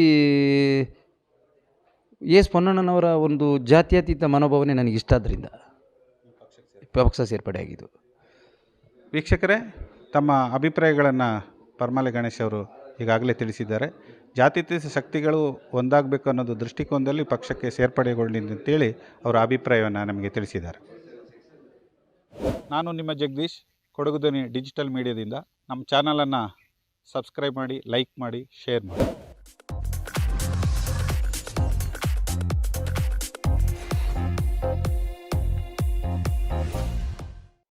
ಎಸ್ ಪೊನ್ನಣ್ಣನವರ ಒಂದು ಜಾತ್ಯತೀತ ಮನೋಭಾವನೆ ನನಗೆ ಇಷ್ಟ, ಆದ್ದರಿಂದ ಪಕ್ಷ ಸೇರ್ಪಡೆಯಾಗಿದ್ದು. ವೀಕ್ಷಕರೇ, ತಮ್ಮ ಅಭಿಪ್ರಾಯಗಳನ್ನು ಪರಮಾಲೆ ಗಣೇಶ್ ಅವರು ಈಗಾಗಲೇ ತಿಳಿಸಿದ್ದಾರೆ. ಜಾತ್ಯತೀತ ಶಕ್ತಿಗಳು ಒಂದಾಗಬೇಕು ಅನ್ನೋದು ದೃಷ್ಟಿಕೋನದಲ್ಲಿ ಪಕ್ಷಕ್ಕೆ ಸೇರ್ಪಡೆಗೊಂಡಿದೆ ಅಂತೇಳಿ ಅವರ ಅಭಿಪ್ರಾಯವನ್ನು ನಮಗೆ ತಿಳಿಸಿದ್ದಾರೆ. ನಾನು ನಿಮ್ಮ ಜಗದೀಶ್, ಕೊಡಗು ಧ್ವನಿ ಡಿಜಿಟಲ್ ಮೀಡಿಯಾದಿಂದ. ನಮ್ಮ ಚಾನಲನ್ನು ಸಬ್ಸ್ಕ್ರೈಬ್ ಮಾಡಿ, ಲೈಕ್ ಮಾಡಿ, ಶೇರ್ ಮಾಡಿ.